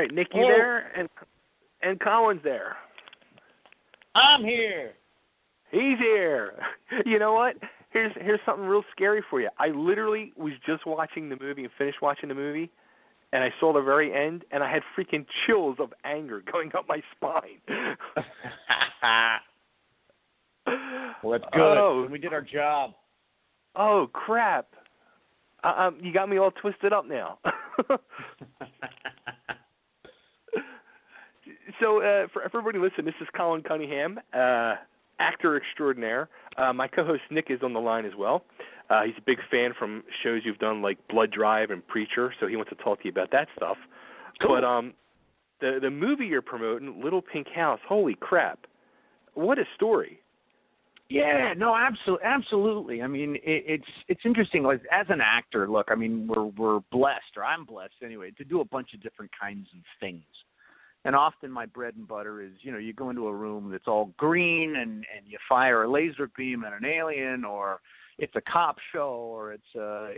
right, Nick, you Hello. there? And Colin's there. I'm here. He's here. You know what? Here's something real scary for you. I literally was just watching the movie and finished watching the movie, and I saw the very end, and I had freaking chills of anger going up my spine. Well, that's good. Oh. We did our job. Oh, crap. You got me all twisted up now. So, for everybody listening, this is Colin Cunningham, actor extraordinaire. My co-host Nick is on the line as well. He's a big fan from shows you've done like Blood Drive and Preacher, so he wants to talk to you about that stuff. Cool. But the movie you're promoting, Little Pink House, holy crap. What a story. Yeah, no, absolutely. I mean, it's interesting. Like, as an actor, look, I mean, we're blessed, or I'm blessed anyway, to do a bunch of different kinds of things. And often my bread and butter is, you go into a room that's all green and you fire a laser beam at an alien, or it's a cop show, or it's a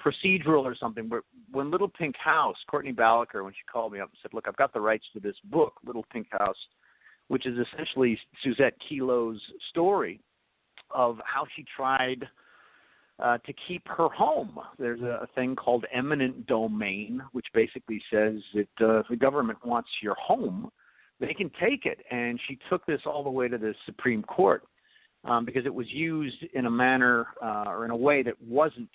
procedural or something. But when Little Pink House, Courtney Balaker, when she called me up and said, look, I've got the rights to this book, Little Pink House, which is essentially Suzette Kilo's story of how she tried to keep her home. There's a thing called eminent domain, which basically says that if the government wants your home, they can take it. And she took this all the way to the Supreme Court because it was used in a manner or in a way that wasn't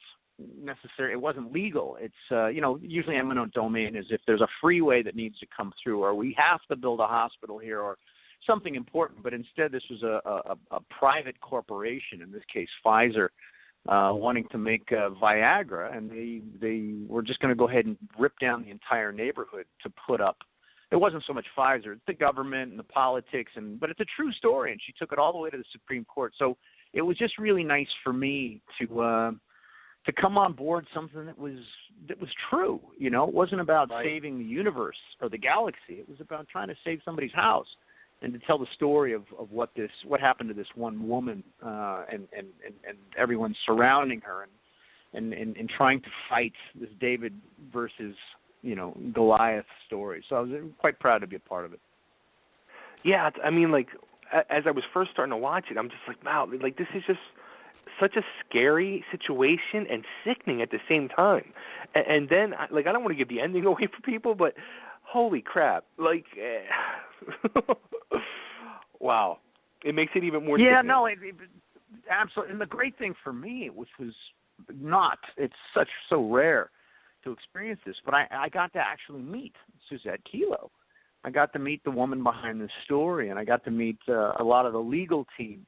necessary. It wasn't legal. It's, usually eminent domain is if there's a freeway that needs to come through, or we have to build a hospital here, or something important. But instead, this was a private corporation, in this case Pfizer, wanting to make Viagra, and they were just going to go ahead and rip down the entire neighborhood to put up. It wasn't so much Pfizer, it's the government and the politics, but it's a true story, and she took it all the way to the Supreme Court. So it was just really nice for me to come on board something that was true. It wasn't about saving the universe or the galaxy. It was about trying to save somebody's house, and to tell the story of what happened to this one woman and everyone surrounding her and trying to fight this David versus Goliath story. So I was quite proud to be a part of it. Yeah, I mean, like, as I was first starting to watch it, I'm just like, wow, like, this is just such a scary situation and sickening at the same time. And then, like, I don't want to give the ending away for people, but holy crap, like, wow, it makes it even more. Yeah, no, absolutely. And the great thing for me, which was it's so rare to experience this, but I got to actually meet Suzette Kilo. I got to meet the woman behind the story, and I got to meet a lot of the legal team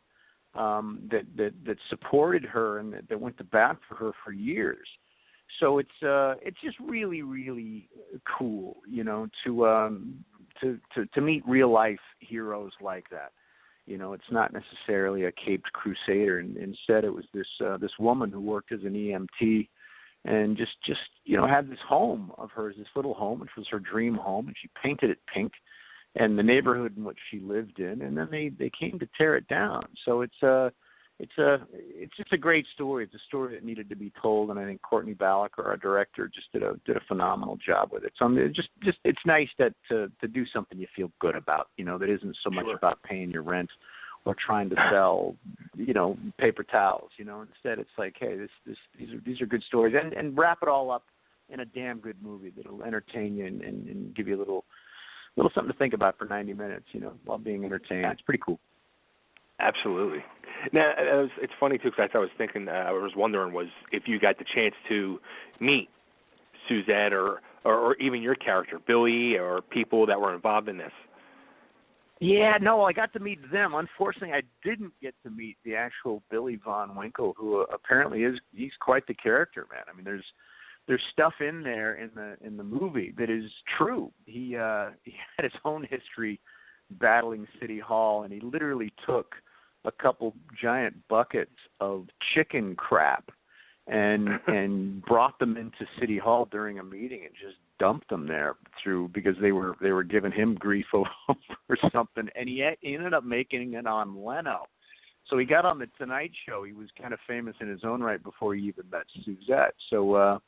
that supported her and that went to bat for her for years. So it's just really, really cool, to meet real life heroes like that. It's not necessarily a caped crusader, and instead it was this woman who worked as an EMT and just had this home of hers, this little home, which was her dream home, and she painted it pink, and the neighborhood in which she lived in, and then they came to tear it down. So it's just a great story. It's a story that needed to be told, and I think Courtney Balaker, our director, just did a phenomenal job with it. So it's nice that to do something you feel good about, that isn't so much about paying your rent or trying to sell, paper towels. Instead it's like, hey, these are good stories, and wrap it all up in a damn good movie that'll entertain you and give you a little something to think about for 90 minutes, while being entertained. It's pretty cool. Absolutely. Now, it's funny, too, because I was thinking, I was wondering was if you got the chance to meet Suzette or even your character, Billy, or people that were involved in this. Yeah, no, I got to meet them. Unfortunately, I didn't get to meet the actual Billy Von Winkle, who apparently he's quite the character, man. I mean, there's stuff in there in the movie that is true. He had his own history battling City Hall, and he literally took a couple giant buckets of chicken crap and brought them into City Hall during a meeting and just dumped them there because they were giving him grief over something, and he ended up making it on Leno. So he got on the Tonight Show. He was kind of famous in his own right before he even met Suzette. So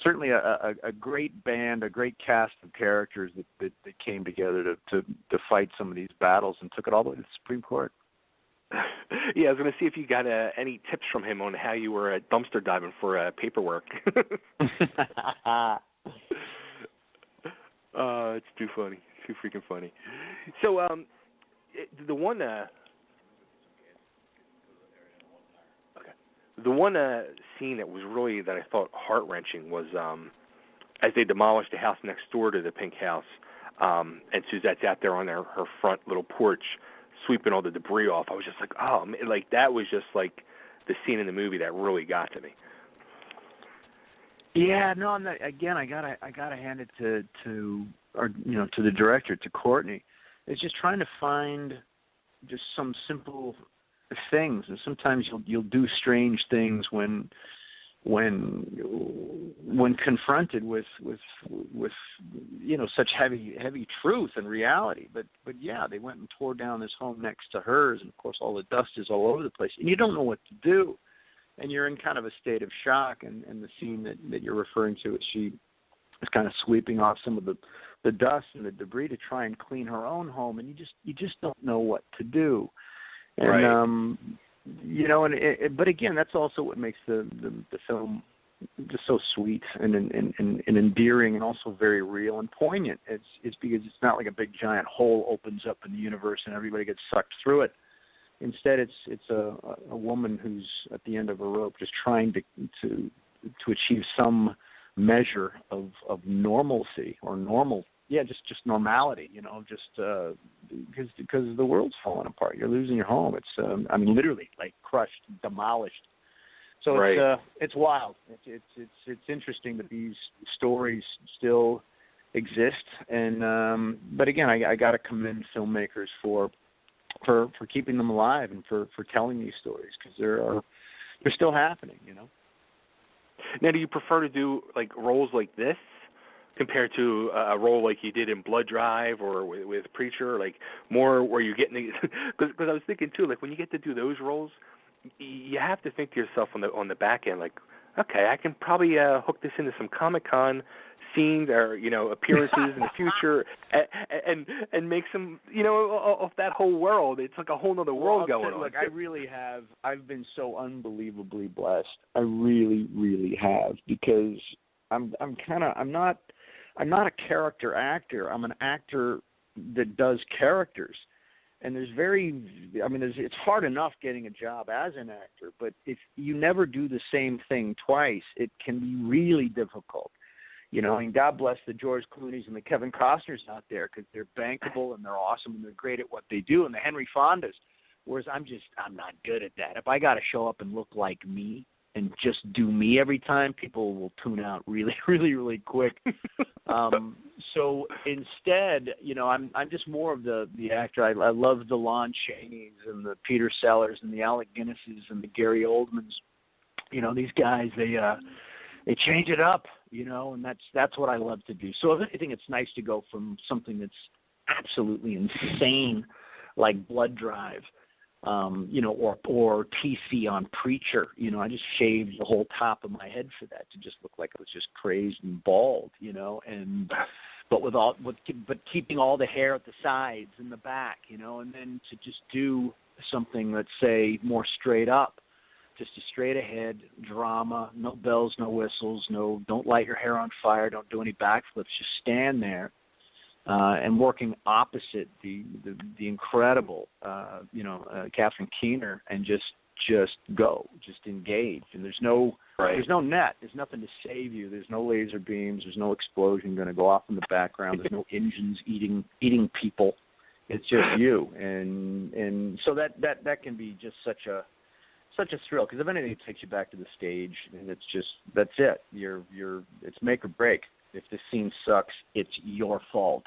certainly a great band, a great cast of characters that came together to fight some of these battles and took it all the way to the Supreme Court. Yeah, I was going to see if you got any tips from him on how you were dumpster diving for paperwork. It's too funny. Too freaking funny. So, the one scene that was really, that I thought heart-wrenching was as they demolished the house next door to the pink house, and Suzette's out there on her front little porch sweeping all the debris off. I was just like, oh, man, like that was just like the scene in the movie that really got to me. Yeah, no, again, I gotta hand it to the director, to Courtney. It's just trying to find just some simple things, and sometimes you'll do strange things when confronted with such heavy truth and reality. But yeah, they went and tore down this home next to hers, and of course all the dust is all over the place, and you don't know what to do. And you're in kind of a state of shock, and the scene that you're referring to, she is kind of sweeping off some of the dust and the debris to try and clean her own home, and you just don't know what to do. And right. But again, that's also what makes the film just so sweet and endearing, and also very real and poignant. It's because it's not like a big giant hole opens up in the universe and everybody gets sucked through it. Instead, it's a woman who's at the end of a rope, just trying to achieve some measure of normalcy or just normality. Because the world's falling apart. You're losing your home. It's literally like crushed, demolished. So right. It's wild. It's interesting that these stories still exist, and but again, I got to commend filmmakers for keeping them alive and for telling these stories, because they're still happening, Now, do you prefer to do like roles like this compared to a role like you did in Blood Drive or with Preacher, like more where you're getting because I was thinking too, like when you get to do those roles, you have to think to yourself on the back end, like, okay, I can probably hook this into some Comic-Con scenes or appearances in the future, and make some of that whole world. It's like a whole other world going on. Look, I really have. I've been so unbelievably blessed. I really, really have, because I'm not a character actor. I'm an actor that does characters. And it's hard enough getting a job as an actor, but if you never do the same thing twice, it can be really difficult. God bless the George Clooney's and the Kevin Costners out there, because they're bankable and they're awesome and they're great at what they do, and the Henry Fondas. Whereas I'm not good at that. If I got to show up and look like me and just do me every time, people will tune out really, really, really quick. So instead, I'm just more of the actor. I love the Lon Chaney's and the Peter Sellers and the Alec Guinnesses and the Gary Oldmans. These guys, they change it up, and that's what I love to do. So if anything, it's nice to go from something that's absolutely insane, like Blood Drive, or TC on Preacher. I just shaved the whole top of my head for that to just look like I was just crazed and bald, but keeping all the hair at the sides and the back, and then to just do something, let's say, more straight up. Just a straight ahead drama, no bells, no whistles, don't light your hair on fire, don't do any backflips, just stand there, and working opposite the incredible, Catherine Keener, and just go, just engage. And there's no net, there's nothing to save you, there's no laser beams, there's no explosion going to go off in the background, there's no engines eating people. It's just you, and so that can be just such a thrill, because if anything, it takes you back to the stage, and that's it. It's make or break. If the scene sucks, it's your fault,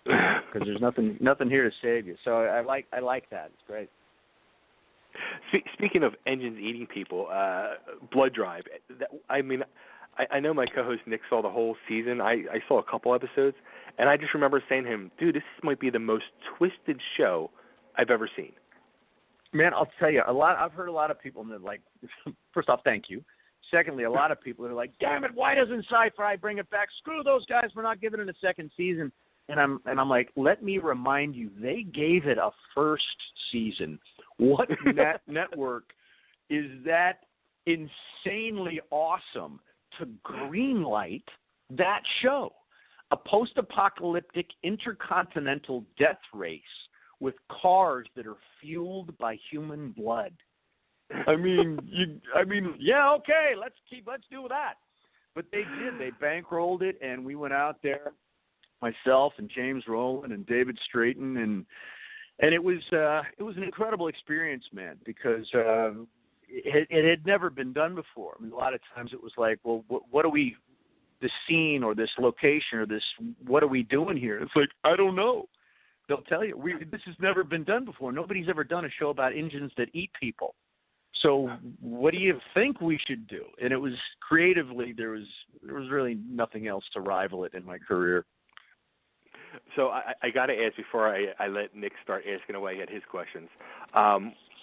because there's nothing here to save you. So I like that. It's great. Speaking of engines eating people, Blood Drive. I know my co-host Nick saw the whole season. I saw a couple episodes, and I just remember saying to him, "Dude, this might be the most twisted show I've ever seen." Man, I'll tell you, I've heard a lot of people that, like, first off, thank you. Secondly, a lot of people are like, damn it, why doesn't sci-fi bring it back? Screw those guys, we're not giving it a second season. And I'm like, let me remind you, they gave it a first season. What network is that insanely awesome to greenlight that show? A post-apocalyptic intercontinental death race with cars that are fueled by human blood. I mean, yeah, okay, let's do that. But they did. They bankrolled it, and we went out there, myself and James Rowland and David Straighton, and it was an incredible experience, man, because it had never been done before. I mean, a lot of times it was like, well, what do we, this scene or this location or this, what are we doing here? It's like, I don't know. They'll tell you, this has never been done before. Nobody's ever done a show about engines that eat people. So what do you think we should do? And it was creatively, there was really nothing else to rival it in my career. So I got to ask before I let Nick start asking away at his questions.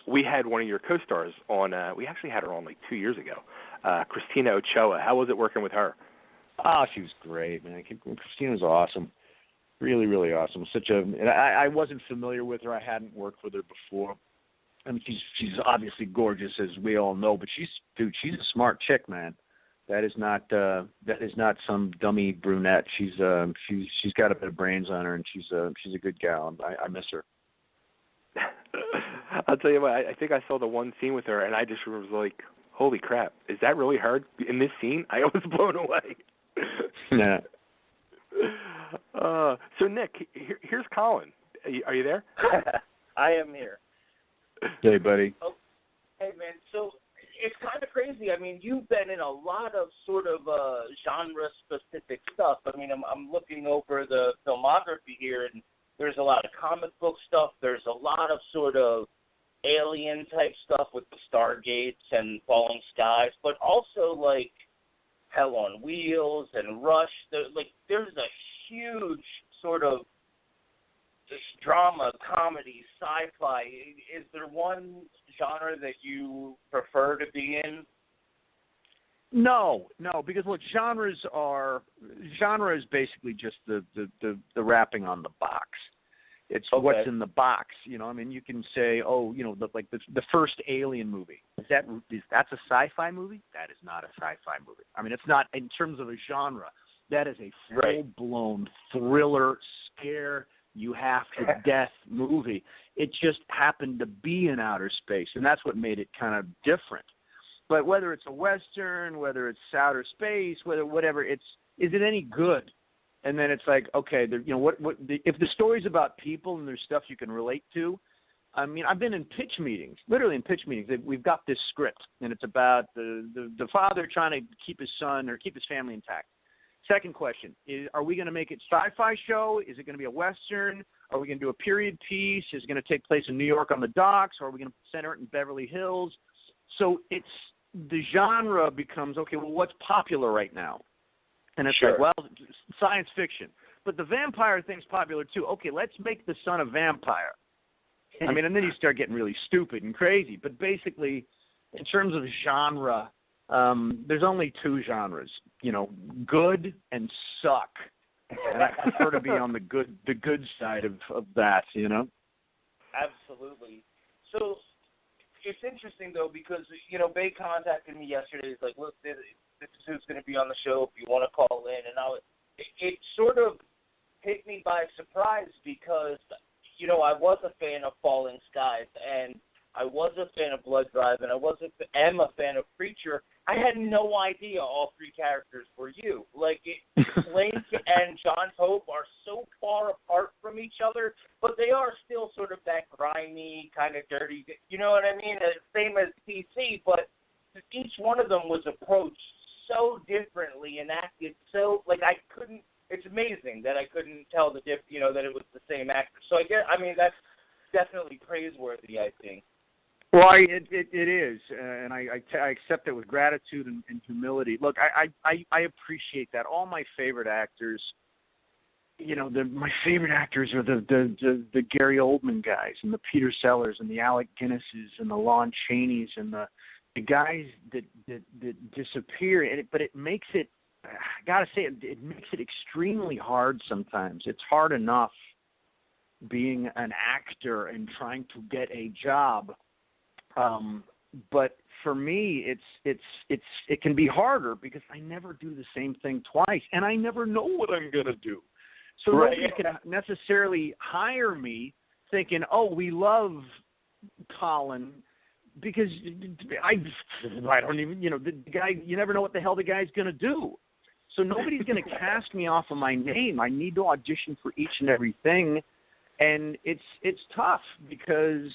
We had one of your co-stars on. We actually had her on like 2 years ago, Christina Ochoa. How was it working with her? Oh, she was great, man. Christina was awesome. Really, really awesome. I wasn't familiar with her. I hadn't worked with her before. I mean, she's obviously gorgeous, as we all know, but she's a smart chick, man. That is not some dummy brunette. She's got a bit of brains on her, and she's a good gal. I miss her. I'll tell you what. I think I saw the one scene with her, and I just was like, "Holy crap! Is that really her in this scene?" I was blown away. Yeah. So Nick, here's Colin. Are you there? I am here. Hey, buddy. Oh, hey, man. So it's kind of crazy. I mean, you've been in a lot of sort of genre-specific stuff. I mean, I'm looking over the filmography here, and there's a lot of comic book stuff. There's a lot of sort of alien-type stuff with the Stargates and Falling Skies, but also, like, Hell on Wheels and Rush. There's a huge sort of this drama, comedy, sci-fi. Is there one genre that you prefer to be in? No, because look, genre is basically just the wrapping on the box. It's okay. What's in the box, you know. I mean, you can say, the first Alien movie. That's a sci-fi movie? That is not a sci-fi movie. I mean, it's not in terms of a genre. That is a full-blown thriller, scare you have to death movie. It just happened to be in outer space, and that's what made it kind of different. But whether it's a Western, whether it's outer space, whatever, is it any good? And then it's like, okay, if the story's about people and there's stuff you can relate to. I mean, I've been in pitch meetings, literally in pitch meetings. We've got this script, and it's about the father trying to keep his son or keep his family intact. Second question, are we going to make it sci-fi show? Is it going to be a Western? Are we going to do a period piece? Is it going to take place in New York on the docks? Or are we going to center it in Beverly Hills? So the genre becomes, okay, well, what's popular right now? And it's like, well, science fiction. But the vampire thing's popular too. Okay, let's make the son a vampire. I mean, and then you start getting really stupid and crazy. But basically, in terms of genre, there's only two genres, good and suck. And I prefer to be on the good side of that, Absolutely. So it's interesting, though, because, Bay contacted me yesterday. He's like, look, this is who's going to be on the show if you want to call in. And it sort of hit me by surprise because, I was a fan of Falling Skies, and I was a fan of Blood Drive, and am a fan of Preacher. I had no idea all three characters were you. Like, Blake and John Hope are so far apart from each other, but they are still sort of that grimy, kind of dirty, you know what I mean? Same as TC, but each one of them was approached so differently and acted so, like, it's amazing that I couldn't tell that it was the same actor. So that's definitely praiseworthy, I think. Well, it is, and I accept it with gratitude and humility. Look, I appreciate that. All my favorite actors, my favorite actors are the Gary Oldman guys and the Peter Sellers and the Alec Guinnesses and the Lon Chaneys and the the guys that disappear, but it makes it, I gotta say, it makes it extremely hard sometimes. It's hard enough being an actor and trying to get a job, but for me, it can be harder because I never do the same thing twice, and I never know what I'm gonna do. So right. nobody can necessarily hire me thinking, oh, we love Colin, because I don't even, the guy, you never know what the hell the guy's going to do. So nobody's going to cast me off of my name. I need to audition for each and everything, and it's tough because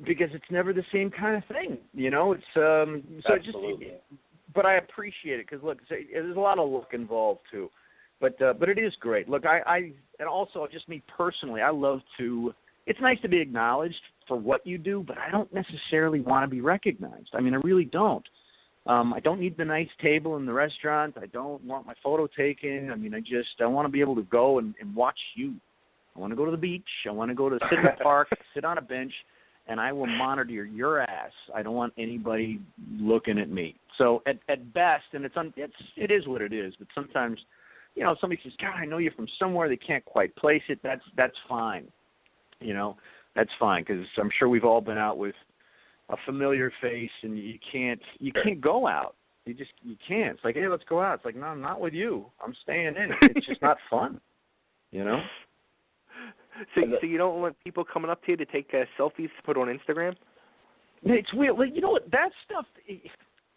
it's never the same kind of thing. It's so Absolutely. but I appreciate it because look, there's a lot of luck involved too. But it is great. Look, I and also just me personally, I love to. It's nice to be acknowledged for what you do, but I don't necessarily want to be recognized. I mean, I really don't. I don't need the nice table in the restaurant. I don't want my photo taken. I mean, I want to be able to go and watch you. I want to go to the beach. I want to go to sit in the park, sit on a bench, and I will monitor your ass. I don't want anybody looking at me. So at best, and it is what it is. But sometimes, somebody says, "God, I know you from somewhere." They can't quite place it. That's fine. That's fine, because I'm sure we've all been out with a familiar face, and you can't go out. You can't. It's like, hey, let's go out. It's like, no, I'm not with you. I'm staying in. It's just not fun. So you don't want people coming up to you to take selfies to put on Instagram? It's weird. Like, you know what? That stuff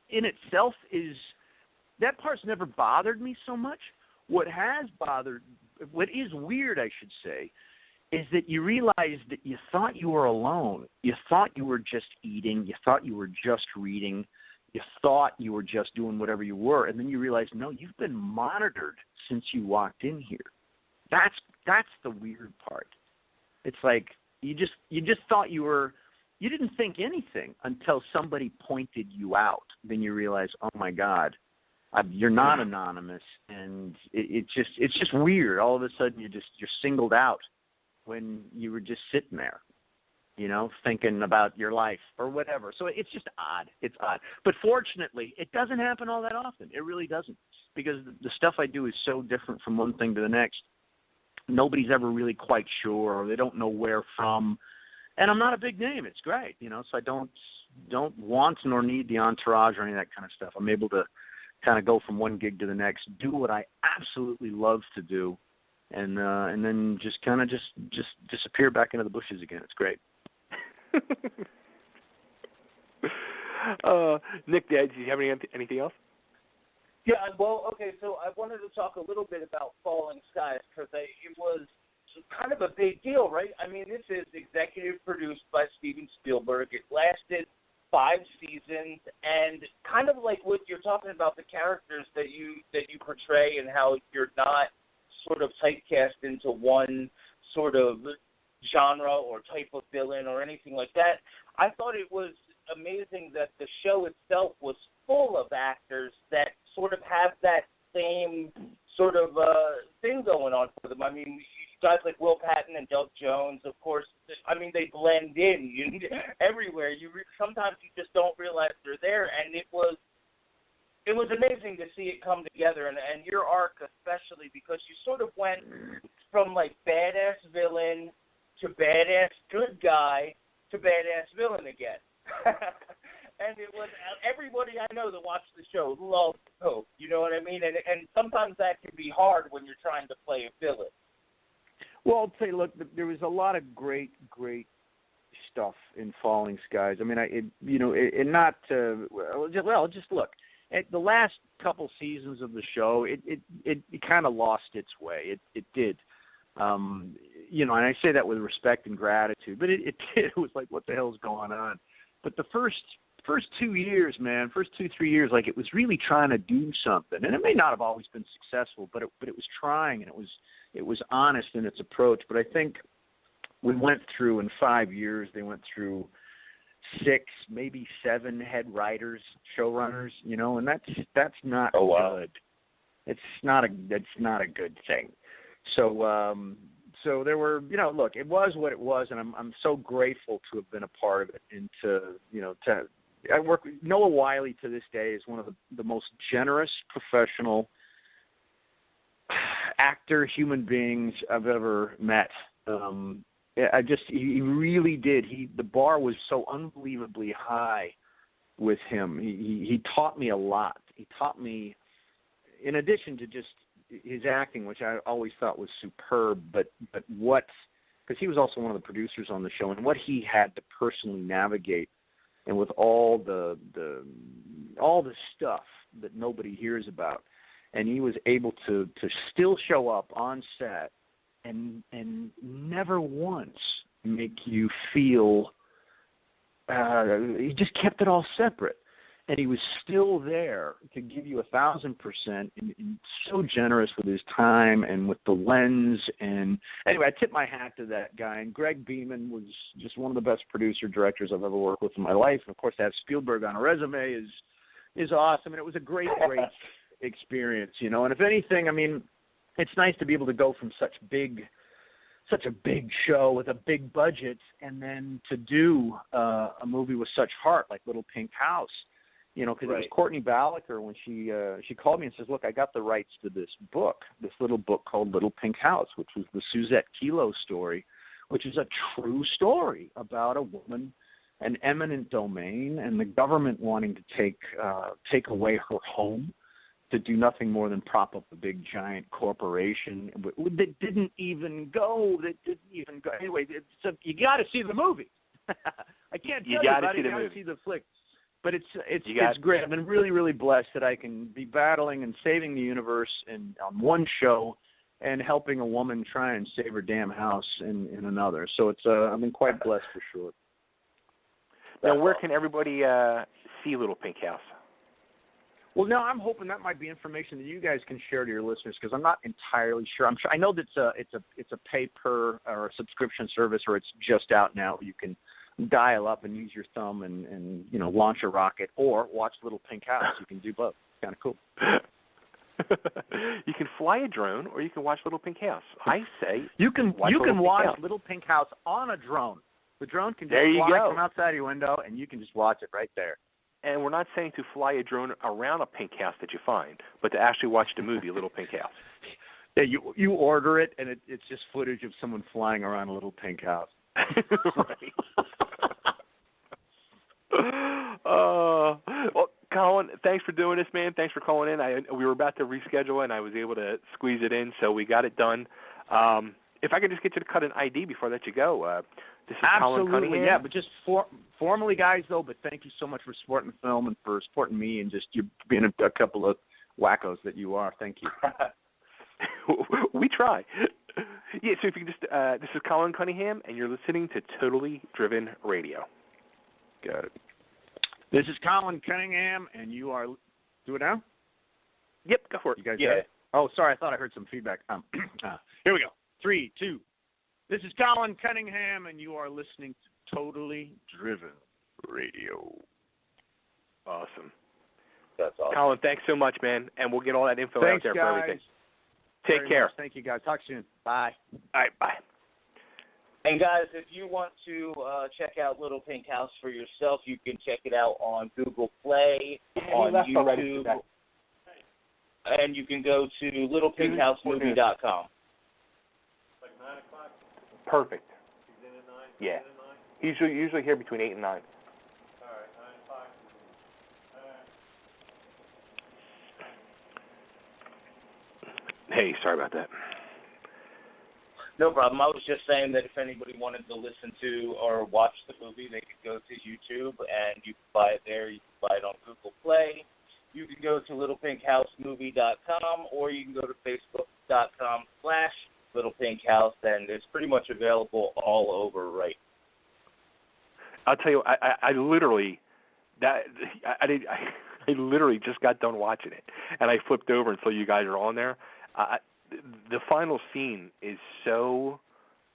in itself that part's never bothered me so much. What is weird, I should say, is that you realize that you thought you were alone. You thought you were just eating. You thought you were just reading. You thought you were just doing whatever you were. And then you realize, no, you've been monitored since you walked in here. That's the weird part. It's like you just thought you didn't think anything until somebody pointed you out. Then you realize, oh, my God, you're not anonymous. And it's just weird. All of a sudden you're singled out when you were just sitting there, thinking about your life or whatever. So it's just odd. It's odd. But fortunately, it doesn't happen all that often. It really doesn't, because the stuff I do is so different from one thing to the next. Nobody's ever really quite sure, or they don't know where from. And I'm not a big name. It's great, so I don't want nor need the entourage or any of that kind of stuff. I'm able to kind of go from one gig to the next, do what I absolutely love to do, and then just kind of just disappear back into the bushes again. It's great. Nick, do you have anything else? Yeah, well, okay, so I wanted to talk a little bit about Falling Skies, because it was kind of a big deal, right? I mean, this is executive produced by Steven Spielberg. It lasted 5 seasons, and kind of like what you're talking about, the characters that you portray and how you're not sort of typecast into one sort of genre or type of villain or anything like that. I thought it was amazing that the show itself was full of actors that sort of have that same sort of thing going on for them. I mean, guys like Will Patton and Doug Jones, of course, I mean, they blend in everywhere. Sometimes you just don't realize they're there, and it was amazing to see it come together, and your arc especially, because you sort of went from like badass villain to badass good guy to badass villain again. And it was everybody I know that watched the show loved Pope. You know what I mean? And sometimes that can be hard when you're trying to play a villain. Well, I'll tell you, look, there was a lot of great stuff in Falling Skies. I mean, just look at the last couple seasons of the show. It kind of lost its way. It did. And I say that with respect and gratitude, but it did. It was like, what the hell's going on? But the first 2 years, man, 2-3 years, like it was really trying to do something, and it may not have always been successful, but it was trying, and it was honest in its approach. But I think we went through, in 5 years, they went through 6, maybe 7 head writers, showrunners, and that's not good. It's not a good thing. So there were, look, it was what it was, and I'm so grateful to have been a part of it, and to I work with Noah Wiley to this day is one of the most generous professional actor human beings I've ever met. He really did. The bar was so unbelievably high with him. He taught me a lot. He taught me, in addition to just his acting, which I always thought was superb, but what, because he was also one of the producers on the show, and what he had to personally navigate, and with all the stuff that nobody hears about, and he was able to still show up on set and never once make you feel. He just kept it all separate, and he was still there to give you 1,000%, and so generous with his time and with the lens. And anyway, I tip my hat to that guy. And Greg Beeman was just one of the best producer directors I've ever worked with in my life. And of course, to have Spielberg on a resume is awesome, and it was a great experience, you know. And if anything, I mean, it's nice to be able to go from such a big show with a big budget, and then to do a movie with such heart like Little Pink House, you know, because it was Courtney Ballacher when she called me and says, look, I got the rights to this little book called Little Pink House, which was the Suzette Kilo story, which is a true story about a woman, an eminent domain, and the government wanting to take away her home, to do nothing more than prop up a big giant corporation that didn't even go. Anyway, you got to see the movie. I can't tell you about it. You got to see the flick. But it's great. I've been really, really blessed that I can be battling and saving the universe on one show, and helping a woman try and save her damn house in another. So I've been quite blessed for sure. Now, where can everybody see Little Pink House? Well, now I'm hoping that might be information that you guys can share to your listeners, because I'm not entirely sure. I know that it's a pay per or a subscription service, or it's just out now. You can dial up and use your thumb and you know, launch a rocket, or watch Little Pink House. You can do both. It's kind of cool. You can fly a drone, or you can watch Little Pink House. I say you can watch House. Little Pink House on a drone. The drone can just fly from outside your window, and you can just watch it right there. And we're not saying to fly a drone around a pink house that you find, but to actually watch the movie Little Pink House. Yeah, you order it, and it's just footage of someone flying around a little pink house. Right. Well, Colin, thanks for doing this, man. Thanks for calling in. We were about to reschedule, and I was able to squeeze it in, so we got it done. If I could just get you to cut an ID before I let you go. This is Colin Cunningham. Yeah, but just formally, guys, though, but thank you so much for supporting the film and for supporting me, and just you being a couple of wackos that you are. Thank you. We try. Yeah, so if you can just, this is Colin Cunningham, and you're listening to Totally Driven Radio. Got it. This is Colin Cunningham, and you are, do it now? Yep, go for it. You guys got it? Oh, sorry, I thought I heard some feedback. Here we go. 3, 2. This is Colin Cunningham, and you are listening to Totally Driven Radio. Awesome. That's awesome. Colin, thanks so much, man, and we'll get all that info out there guys. for everything. Take care. Much. Thank you, guys. Talk soon. Bye. All right, bye. And guys, if you want to check out Little Pink House for yourself, you can check it out on Google Play, on YouTube, and you can go to littlepinkhousemovie.com. Like 9 o'clock? Perfect. He's in at 9? Yeah. In at 9? He's usually here between 8 and 9. All right, 9 o'clock. Hey, sorry about that. No problem. I was just saying that if anybody wanted to listen to or watch the movie, they could go to YouTube, and you can buy it there. You can buy it on Google Play. You can go to littlepinkhousemovie.com, or you can go to facebook.com/littlepinkhhouse, and it's pretty much available all over right. I'll tell you, I literally just got done watching it, and I flipped over and saw you guys are on there. The final scene is so.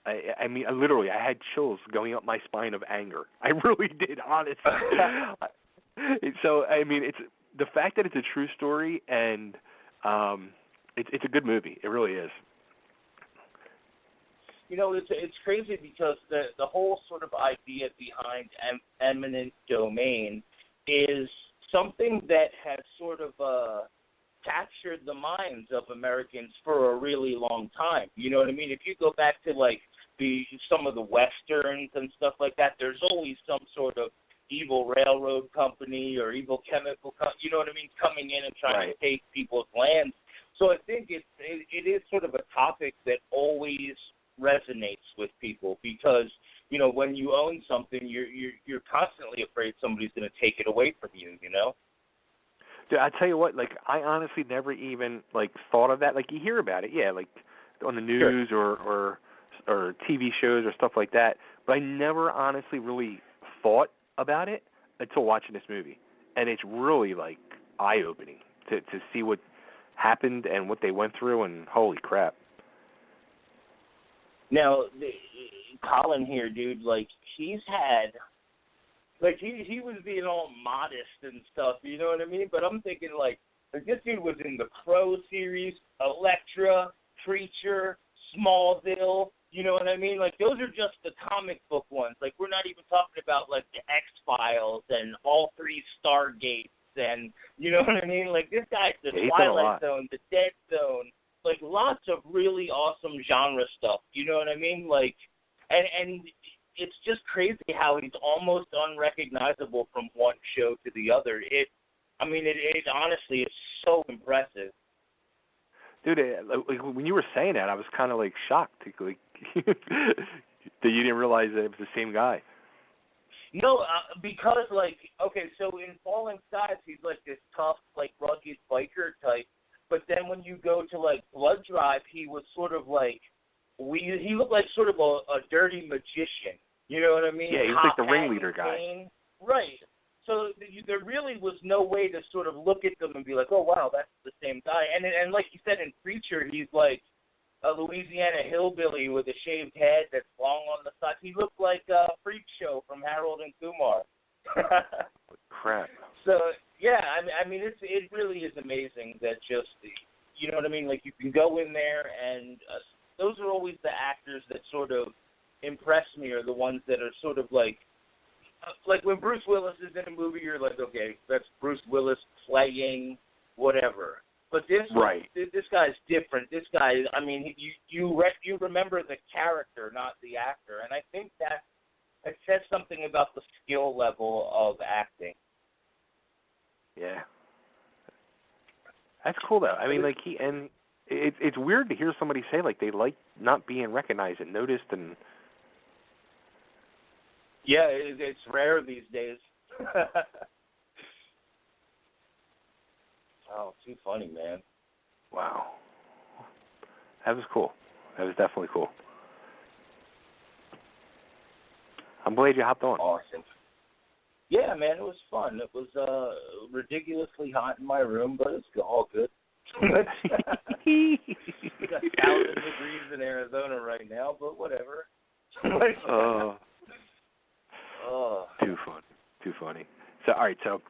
I mean, literally, I had chills going up my spine of anger. I really did, honestly. So, I mean, it's the fact that it's a true story, and it's a good movie. It really is. You know, it's crazy because the whole sort of idea behind eminent domain is something that has sort of captured the minds of Americans for a really long time. You know what I mean? If you go back to like some of the westerns and stuff like that, there's always some sort of evil railroad company or evil chemical company, you know what I mean, coming in and trying to take people's lands. So I think it is sort of a topic that always resonates with people because, you know, when you own something, you're constantly afraid somebody's going to take it away from you, you know? Dude, I tell you what, like, I honestly never even, like, thought of that. Like, you hear about it, yeah, like, on the news or TV shows or stuff like that, but I never honestly really thought about it until watching this movie. And it's really, like, eye-opening to see what happened and what they went through, and holy crap. Now, Colin here, dude, like, he's had, like, he was being all modest and stuff, you know what I mean? But I'm thinking, like this dude was in the Crow series, Elektra, Preacher, Smallville, you know what I mean? Like, those are just the comic book ones. Like, we're not even talking about, like, the X-Files and all three Stargates and, you know what I mean? Like, this guy's the Twilight Zone, the Dead Zone, like, lots of really awesome genre stuff, you know what I mean? Like, and it's just crazy how he's almost unrecognizable from one show to the other. It honestly is so impressive. Dude, like, when you were saying that, I was kind of, like, shocked, like, that you didn't realize that it was the same guy. No, because, like, okay, so in Falling Skies, he's, like, this tough, like, rugged biker type. But then when you go to, like, Blood Drive, he was sort of, like, he looked like sort of a dirty magician. You know what I mean? Yeah, he was like the ringleader guy. Right. So there really was no way to sort of look at them and be like, oh, wow, that's the same guy. And like you said in Preacher, he's like a Louisiana hillbilly with a shaved head that's long on the side. He looked like a Freak Show from Harold and Kumar. Crap. So, yeah, I mean, it really is amazing that just, you know what I mean? Like, you can go in there and those are always the actors that sort of impress me, are the ones that are sort of like when Bruce Willis is in a movie, you're like, okay, that's Bruce Willis playing whatever. But this guy's different. This guy, I mean, you remember the character, not the actor, and I think that it says something about the skill level of acting. Yeah, that's cool though. I mean, like it's weird to hear somebody say like they like not being recognized and noticed and. Yeah, it's rare these days. Oh, too funny, man. Wow. That was cool. That was definitely cool. I'm glad you hopped on. Awesome. Yeah, man, it was fun. It was ridiculously hot in my room, but it's all good. We got 1,000 degrees in Arizona right now, but whatever. Oh. Too funny. So, all right, so